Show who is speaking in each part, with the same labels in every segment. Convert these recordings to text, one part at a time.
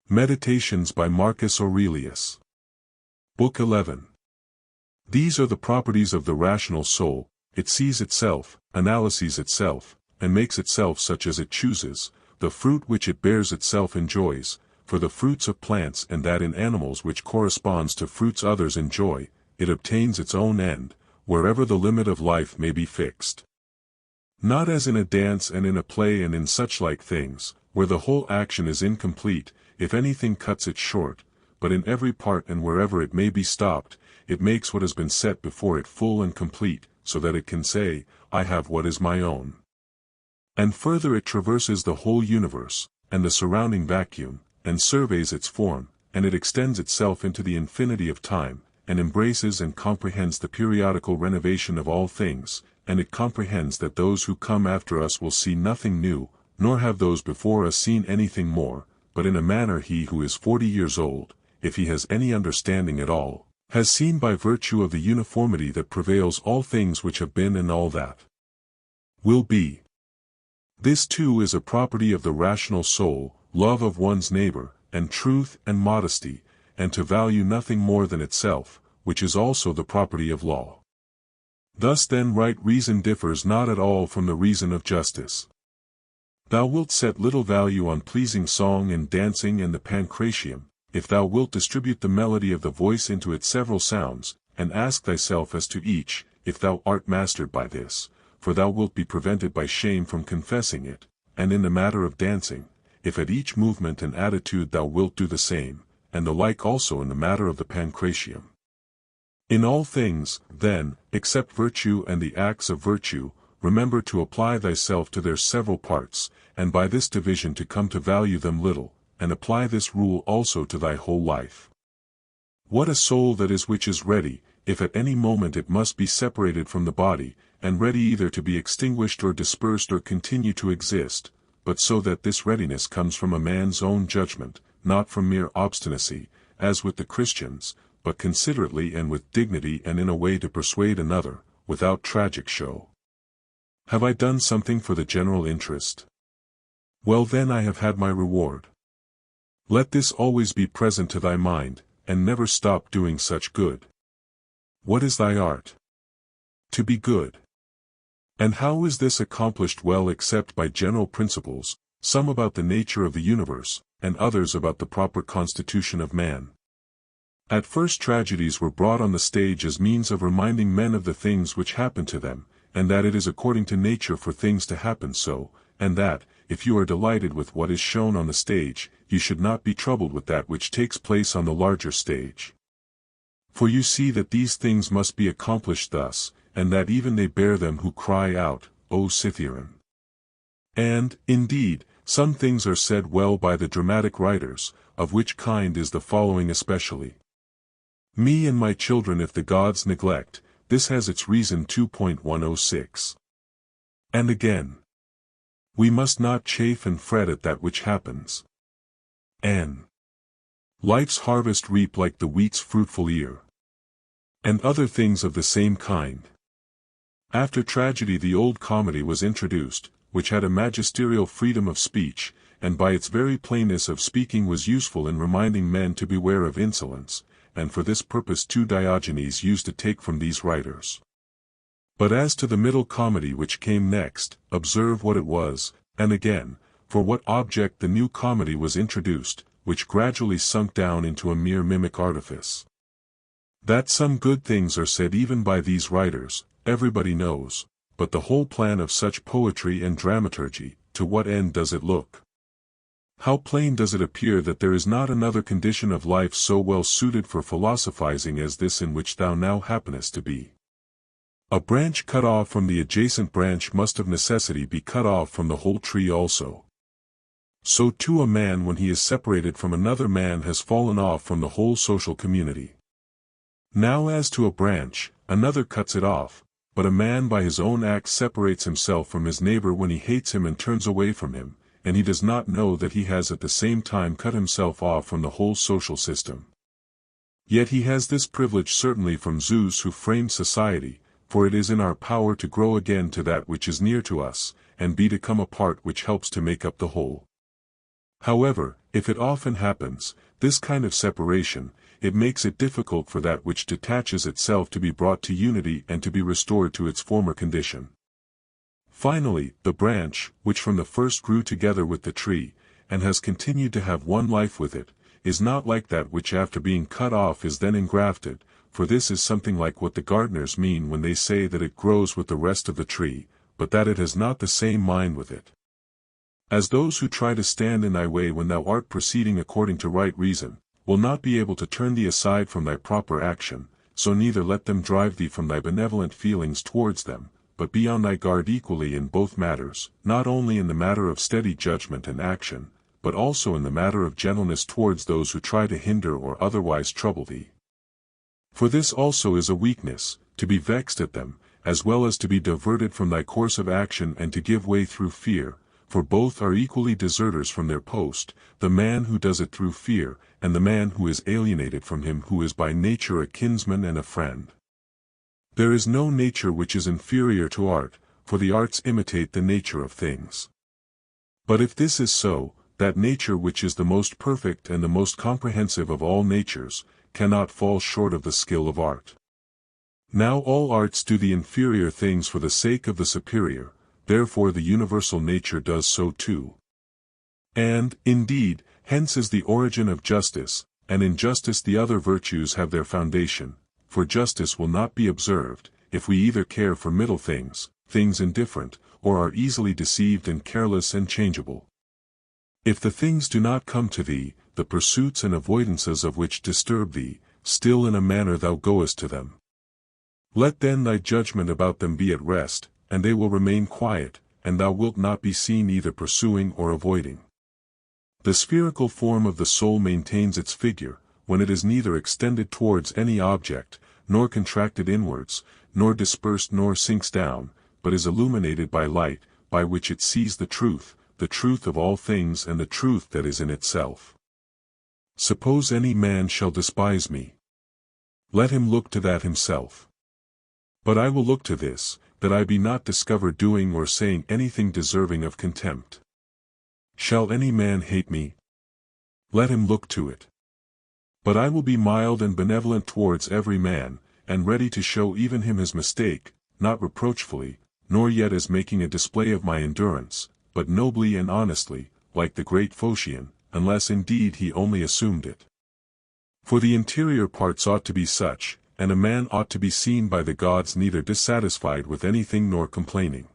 Speaker 1: Meditations by Marcus Aurelius. Book 11. These are the properties of the rational soul: it sees itself, analyses itself, and makes itself such as it chooses. The fruit which it bears itself enjoys, for the fruits of plants and that in animals which corresponds to fruits others enjoy. It obtains its own end, wherever the limit of life may be fixed. Not as in a dance and in a play and in such like things, where the whole action is incomplete, if anything cuts it short, but in every part and wherever it may be stopped, it makes what has been set before it full and complete, so that it can say, I have what is my own. And further it traverses the whole universe, and the surrounding vacuum, and surveys its form, and it extends itself into the infinity of time, and embraces and comprehends the periodical renovation of all things, and it comprehends that those who come after us will see nothing new, nor have those before us seen anything more, but in a manner he who is 40 years old, if he has any understanding at all, has seen by virtue of the uniformity that prevails all things which have been and all that will be. This too is a property of the rational soul: love of one's neighbor, and truth and modesty, and to value nothing more than itself, which is also the property of law. Thus then right reason differs not at all from the reason of justice. Thou wilt set little value on pleasing song and dancing and the pancratium, if thou wilt distribute the melody of the voice into its several sounds, and ask thyself as to each, if thou art mastered by this, for thou wilt be prevented by shame from confessing it. And in the matter of dancing, if at each movement and attitude thou wilt do the same, and the like also in the matter of the pancratium. In all things, then, except virtue and the acts of virtue, remember to apply thyself to their several parts, and by this division to come to value them little, and apply this rule also to thy whole life. What a soul that is which is ready, if at any moment it must be separated from the body, and ready either to be extinguished or dispersed or continue to exist, but so that this readiness comes from a man's own judgment, not from mere obstinacy, as with the Christians, but considerately and with dignity and in a way to persuade another, without tragic show. Have I done something for the general interest? Well then I have had my reward. Let this always be present to thy mind, and never stop doing such good. What is thy art? To be good. And how is this accomplished well except by general principles, some about the nature of the universe, and others about the proper constitution of man? At first tragedies were brought on the stage as means of reminding men of the things which happen to them, and that it is according to nature for things to happen so, and that, if you are delighted with what is shown on the stage, you should not be troubled with that which takes place on the larger stage. For you see that these things must be accomplished thus, and that even they bear them who cry out, O Cytheron. And, indeed, some things are said well by the dramatic writers, of which kind is the following especially. Me and my children if the gods neglect, this has its reason 2.106. And again, we must not chafe and fret at that which happens. And life's harvest reap like the wheat's fruitful ear. And other things of the same kind. After tragedy the old comedy was introduced, which had a magisterial freedom of speech, and by its very plainness of speaking was useful in reminding men to beware of insolence, and for this purpose too Diogenes used to take from these writers. But as to the middle comedy which came next, observe what it was, and again, for what object the new comedy was introduced, which gradually sunk down into a mere mimic artifice. That some good things are said even by these writers, everybody knows, but the whole plan of such poetry and dramaturgy, to what end does it look? How plain does it appear that there is not another condition of life so well suited for philosophizing as this in which thou now happenest to be. A branch cut off from the adjacent branch must of necessity be cut off from the whole tree also. So too a man when he is separated from another man has fallen off from the whole social community. Now as to a branch, another cuts it off, but a man by his own act separates himself from his neighbor when he hates him and turns away from him, and he does not know that he has at the same time cut himself off from the whole social system. Yet he has this privilege certainly from Zeus who framed society, for it is in our power to grow again to that which is near to us, and be to come a part which helps to make up the whole. However, if it often happens, this kind of separation, it makes it difficult for that which detaches itself to be brought to unity and to be restored to its former condition. Finally, the branch, which from the first grew together with the tree, and has continued to have one life with it, is not like that which after being cut off is then engrafted, for this is something like what the gardeners mean when they say that it grows with the rest of the tree, but that it has not the same mind with it. As those who try to stand in thy way when thou art proceeding according to right reason, will not be able to turn thee aside from thy proper action, so neither let them drive thee from thy benevolent feelings towards them, but be on thy guard equally in both matters, not only in the matter of steady judgment and action, but also in the matter of gentleness towards those who try to hinder or otherwise trouble thee. For this also is a weakness, to be vexed at them, as well as to be diverted from thy course of action and to give way through fear, for both are equally deserters from their post, the man who does it through fear, and the man who is alienated from him who is by nature a kinsman and a friend. There is no nature which is inferior to art, for the arts imitate the nature of things. But if this is so, that nature which is the most perfect and the most comprehensive of all natures, cannot fall short of the skill of art. Now all arts do the inferior things for the sake of the superior, therefore the universal nature does so too. And, indeed, hence is the origin of justice, and in justice the other virtues have their foundation, for justice will not be observed, if we either care for middle things, things indifferent, or are easily deceived and careless and changeable. If the things do not come to thee, the pursuits and avoidances of which disturb thee, still in a manner thou goest to them. Let then thy judgment about them be at rest, and they will remain quiet, and thou wilt not be seen either pursuing or avoiding. The spherical form of the soul maintains its figure, when it is neither extended towards any object, nor contracted inwards, nor dispersed nor sinks down, but is illuminated by light, by which it sees the truth of all things and the truth that is in itself. Suppose any man shall despise me. Let him look to that himself. But I will look to this, that I be not discovered doing or saying anything deserving of contempt. Shall any man hate me? Let him look to it. But I will be mild and benevolent towards every man, and ready to show even him his mistake, not reproachfully, nor yet as making a display of my endurance, but nobly and honestly, like the great Phocion, unless indeed he only assumed it. For the interior parts ought to be such, and a man ought to be seen by the gods neither dissatisfied with anything nor complaining.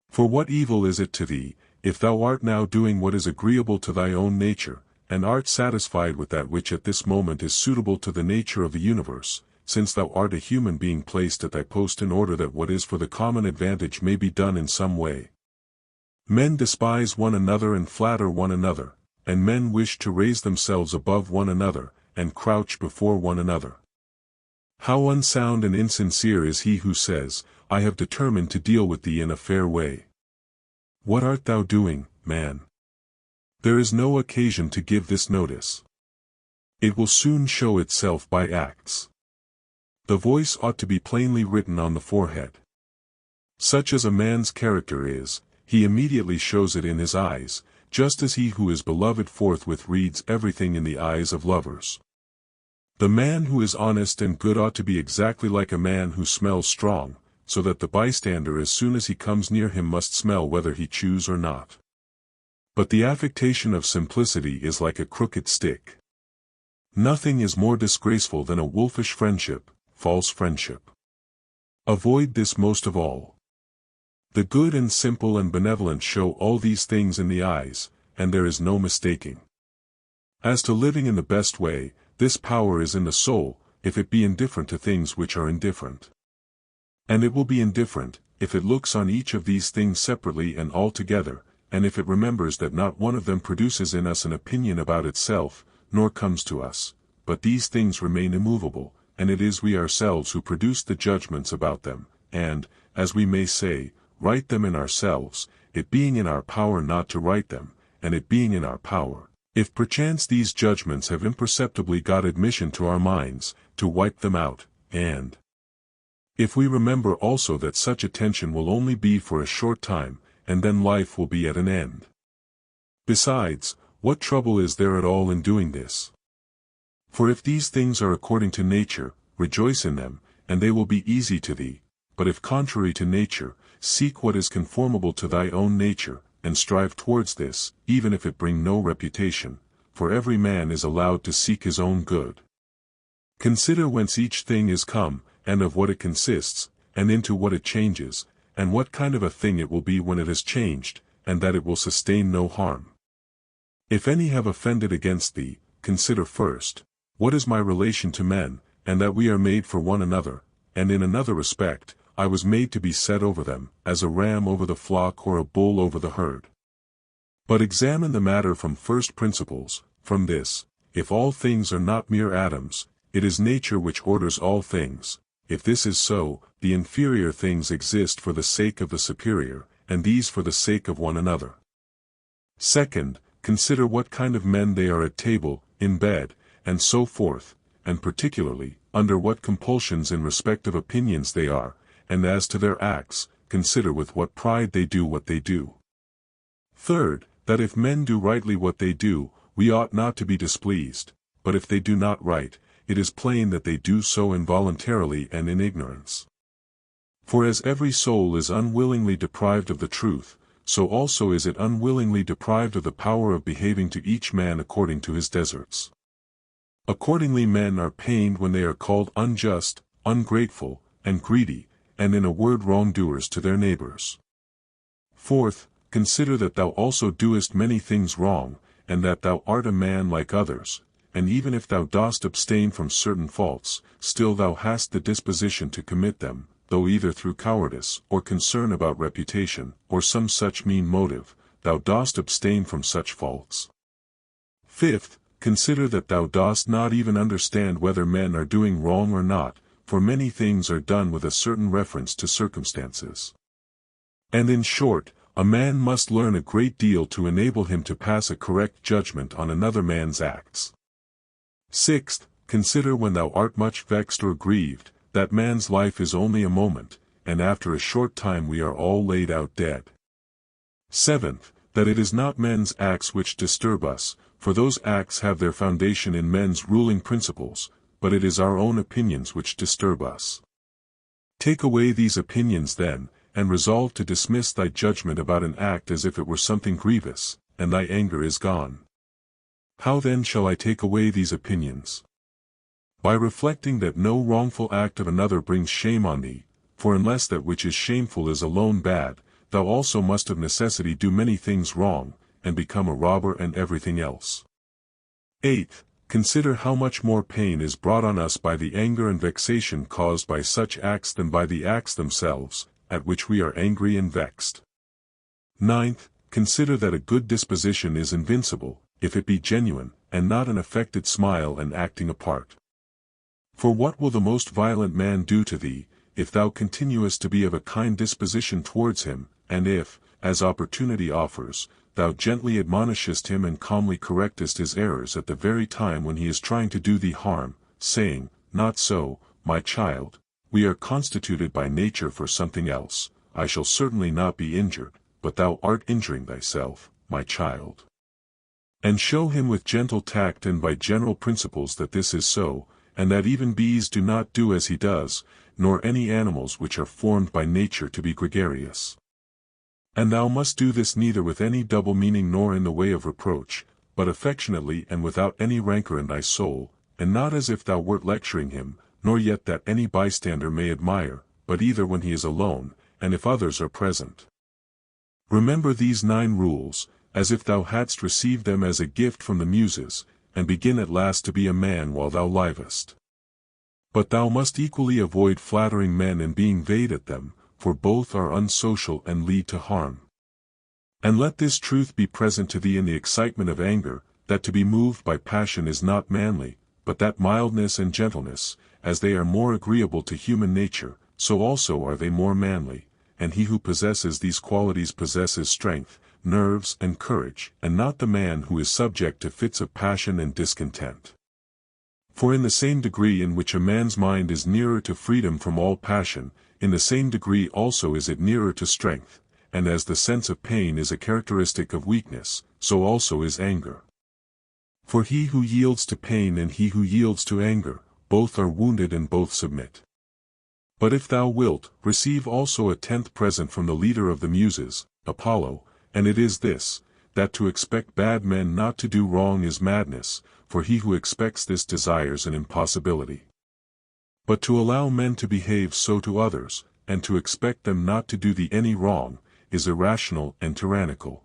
Speaker 1: For what evil is it to thee, if thou art now doing what is agreeable to thy own nature, and art satisfied with that which at this moment is suitable to the nature of the universe, since thou art a human being placed at thy post in order that what is for the common advantage may be done in some way? Men despise one another and flatter one another, and men wish to raise themselves above one another, and crouch before one another. How unsound and insincere is he who says, I have determined to deal with thee in a fair way. What art thou doing, man? There is no occasion to give this notice. It will soon show itself by acts. The voice ought to be plainly written on the forehead. Such as a man's character is, he immediately shows it in his eyes, just as he who is beloved forthwith reads everything in the eyes of lovers. The man who is honest and good ought to be exactly like a man who smells strong, so that the bystander as soon as he comes near him must smell whether he choose or not. But the affectation of simplicity is like a crooked stick. Nothing is more disgraceful than a wolfish friendship, false friendship. Avoid this most of all. The good and simple and benevolent show all these things in the eyes, and there is no mistaking. As to living in the best way, this power is in the soul, if it be indifferent to things which are indifferent. And it will be indifferent, if it looks on each of these things separately and all together, and if it remembers that not one of them produces in us an opinion about itself, nor comes to us, but these things remain immovable, and it is we ourselves who produce the judgments about them, and, as we may say, write them in ourselves, it being in our power not to write them, and it being in our power, if perchance these judgments have imperceptibly got admission to our minds, to wipe them out, and if we remember also that such attention will only be for a short time, and then life will be at an end. Besides, what trouble is there at all in doing this? For if these things are according to nature, rejoice in them, and they will be easy to thee, but if contrary to nature, seek what is conformable to thy own nature, and strive towards this, even if it bring no reputation, for every man is allowed to seek his own good. Consider whence each thing is come, and of what it consists, and into what it changes, and what kind of a thing it will be when it has changed, and that it will sustain no harm. If any have offended against thee, consider first, what is my relation to men, and that we are made for one another, and in another respect, I was made to be set over them, as a ram over the flock or a bull over the herd. But examine the matter from first principles. From this, if all things are not mere atoms, it is nature which orders all things. If this is so, the inferior things exist for the sake of the superior, and these for the sake of one another. Second, consider what kind of men they are at table, in bed, and so forth, and particularly, under what compulsions in respect of opinions they are, and as to their acts, consider with what pride they do what they do. Third, that if men do rightly what they do, we ought not to be displeased, but if they do not right, it is plain that they do so involuntarily and in ignorance. For as every soul is unwillingly deprived of the truth, so also is it unwillingly deprived of the power of behaving to each man according to his deserts. Accordingly men are pained when they are called unjust, ungrateful, and greedy, and in a word wrongdoers to their neighbors. Fourth, consider that thou also doest many things wrong, and that thou art a man like others, and even if thou dost abstain from certain faults, still thou hast the disposition to commit them, though either through cowardice, or concern about reputation, or some such mean motive, thou dost abstain from such faults. Fifth, consider that thou dost not even understand whether men are doing wrong or not, for many things are done with a certain reference to circumstances. And in short, a man must learn a great deal to enable him to pass a correct judgment on another man's acts. Sixth, consider when thou art much vexed or grieved, that man's life is only a moment, and after a short time we are all laid out dead. Seventh, that it is not men's acts which disturb us, for those acts have their foundation in men's ruling principles, but it is our own opinions which disturb us. Take away these opinions then, and resolve to dismiss thy judgment about an act as if it were something grievous, and thy anger is gone. How then shall I take away these opinions? By reflecting that no wrongful act of another brings shame on thee, for unless that which is shameful is alone bad, thou also must of necessity do many things wrong, and become a robber and everything else. Eighth, consider how much more pain is brought on us by the anger and vexation caused by such acts than by the acts themselves, at which we are angry and vexed. Ninth, consider that a good disposition is invincible, if it be genuine, and not an affected smile and acting a part. For what will the most violent man do to thee, if thou continuest to be of a kind disposition towards him, and if, as opportunity offers, thou gently admonishest him and calmly correctest his errors at the very time when he is trying to do thee harm, saying, Not so, my child, we are constituted by nature for something else, I shall certainly not be injured, but thou art injuring thyself, my child. And show him with gentle tact and by general principles that this is so, and that even bees do not do as he does, nor any animals which are formed by nature to be gregarious. And thou must do this neither with any double meaning nor in the way of reproach, but affectionately and without any rancor in thy soul, and not as if thou wert lecturing him, nor yet that any bystander may admire, but either when he is alone, and if others are present. Remember these 9 rules, as if thou hadst received them as a gift from the Muses, and begin at last to be a man while thou livest. But thou must equally avoid flattering men and being vain at them, for both are unsocial and lead to harm. And let this truth be present to thee in the excitement of anger, that to be moved by passion is not manly, but that mildness and gentleness, as they are more agreeable to human nature, so also are they more manly, and he who possesses these qualities possesses strength, nerves and courage, and not the man who is subject to fits of passion and discontent. For in the same degree in which a man's mind is nearer to freedom from all passion, in the same degree also is it nearer to strength, and as the sense of pain is a characteristic of weakness, so also is anger. For he who yields to pain and he who yields to anger, both are wounded and both submit. But if thou wilt, receive also a 10th present from the leader of the Muses, Apollo, and it is this, that to expect bad men not to do wrong is madness, for he who expects this desires an impossibility. But to allow men to behave so to others, and to expect them not to do thee any wrong, is irrational and tyrannical.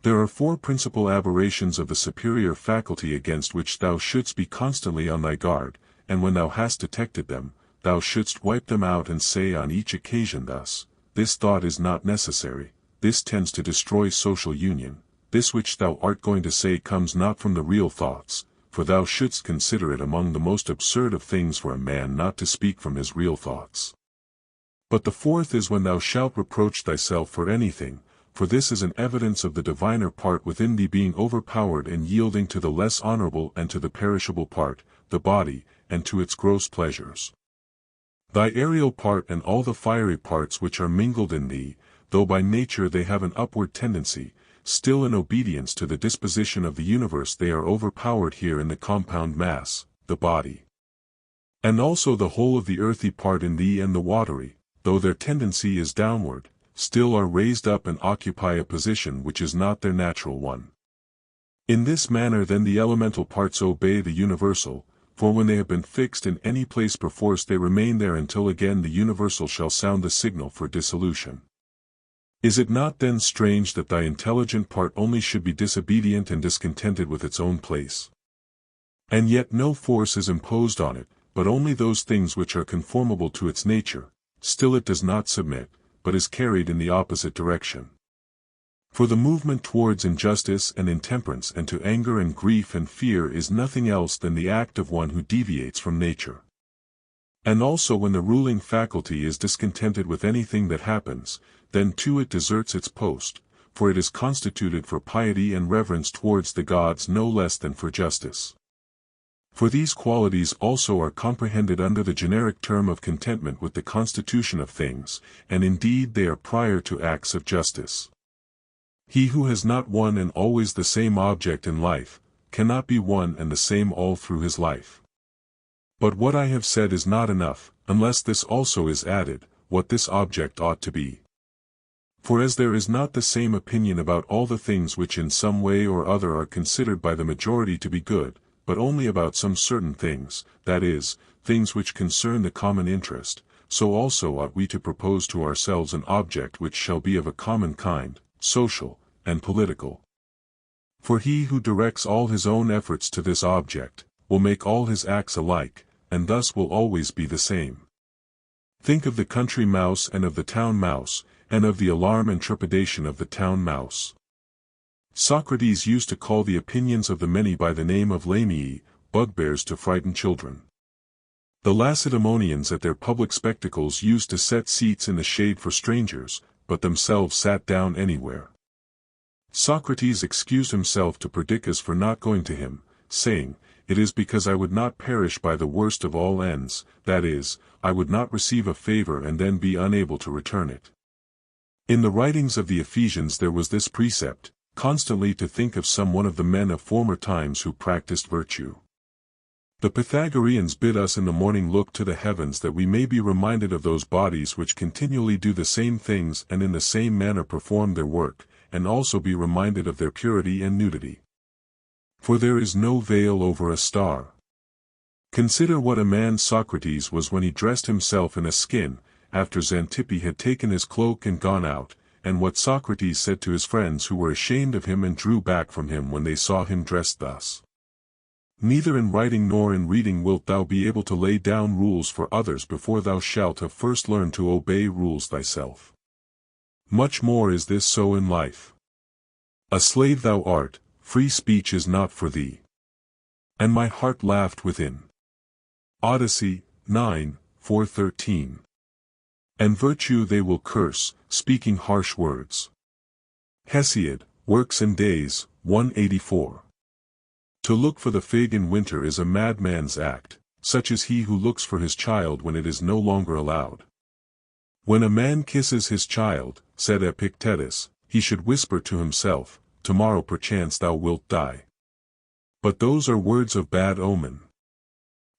Speaker 1: There are 4 principal aberrations of the superior faculty against which thou shouldst be constantly on thy guard, and when thou hast detected them, thou shouldst wipe them out and say on each occasion thus, this thought is not necessary, this tends to destroy social union, this which thou art going to say comes not from the real thoughts, for thou shouldst consider it among the most absurd of things for a man not to speak from his real thoughts. But the 4th is when thou shalt reproach thyself for anything, for this is an evidence of the diviner part within thee being overpowered and yielding to the less honorable and to the perishable part, the body, and to its gross pleasures. Thy aerial part and all the fiery parts which are mingled in thee, though by nature they have an upward tendency, still in obedience to the disposition of the universe they are overpowered here in the compound mass, the body. And also the whole of the earthy part in thee and the watery, though their tendency is downward, still are raised up and occupy a position which is not their natural one. In this manner then the elemental parts obey the universal, for when they have been fixed in any place perforce they remain there until again the universal shall sound the signal for dissolution. Is it not then strange that thy intelligent part only should be disobedient and discontented with its own place? And yet no force is imposed on it, but only those things which are conformable to its nature, still it does not submit, but is carried in the opposite direction. For the movement towards injustice and intemperance and to anger and grief and fear is nothing else than the act of one who deviates from nature. And also when the ruling faculty is discontented with anything that happens, then too it deserts its post, for it is constituted for piety and reverence towards the gods no less than for justice. For these qualities also are comprehended under the generic term of contentment with the constitution of things, and indeed they are prior to acts of justice. He who has not one and always the same object in life, cannot be one and the same all through his life. But what I have said is not enough, unless this also is added, what this object ought to be. For as there is not the same opinion about all the things which in some way or other are considered by the majority to be good, but only about some certain things, that is, things which concern the common interest, so also ought we to propose to ourselves an object which shall be of a common kind, social, and political. For he who directs all his own efforts to this object, will make all his acts alike, and thus will always be the same. Think of the country mouse and of the town mouse, and of the alarm and trepidation of the town mouse. Socrates used to call the opinions of the many by the name of lamii, bugbears to frighten children. The Lacedaemonians at their public spectacles used to set seats in the shade for strangers, but themselves sat down anywhere. Socrates excused himself to Perdiccas for not going to him, saying, "It is because I would not perish by the worst of all ends, that is, I would not receive a favor and then be unable to return it." In the writings of the Ephesians there was this precept, constantly to think of some one of the men of former times who practiced virtue. The Pythagoreans bid us in the morning look to the heavens that we may be reminded of those bodies which continually do the same things and in the same manner perform their work, and also be reminded of their purity and nudity. For there is no veil over a star. Consider what a man Socrates was when he dressed himself in a skin, after Xanthippe had taken his cloak and gone out, and what Socrates said to his friends who were ashamed of him and drew back from him when they saw him dressed thus. Neither in writing nor in reading wilt thou be able to lay down rules for others before thou shalt have first learned to obey rules thyself. Much more is this so in life. A slave thou art, free speech is not for thee. And my heart laughed within. Odyssey, 9, 4:13. And virtue they will curse, speaking harsh words. Hesiod, Works and Days, 184. To look for the fig in winter is a madman's act, such is he who looks for his child when it is no longer allowed. When a man kisses his child, said Epictetus, he should whisper to himself, "Tomorrow perchance thou wilt die." But those are words of bad omen.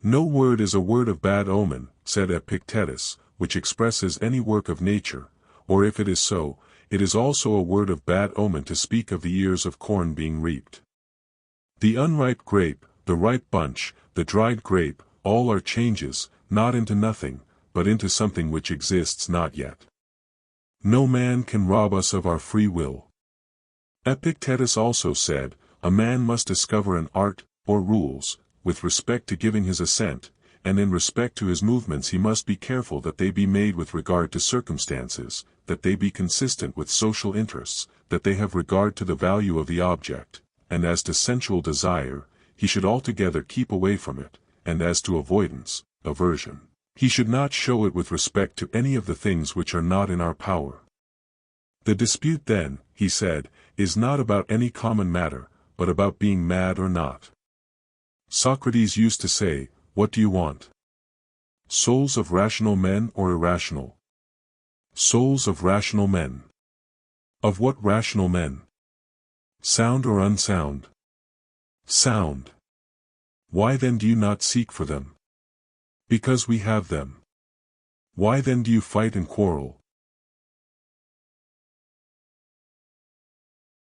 Speaker 1: No word is a word of bad omen, said Epictetus, which expresses any work of nature, or if it is so, it is also a word of bad omen to speak of the ears of corn being reaped. The unripe grape, the ripe bunch, the dried grape, all are changes, not into nothing, but into something which exists not yet. No man can rob us of our free will. Epictetus also said, a man must discover an art, or rules, with respect to giving his assent, and in respect to his movements he must be careful that they be made with regard to circumstances, that they be consistent with social interests, that they have regard to the value of the object, and as to sensual desire, he should altogether keep away from it, and as to avoidance, aversion, he should not show it with respect to any of the things which are not in our power. The dispute then, he said, is not about any common matter, but about being mad or not. Socrates used to say, what do you want? Souls of rational men or irrational? Souls of rational men. Of what rational men? Sound or unsound? Sound. Why then do you not seek for them? Because we have them. Why then do you fight and quarrel,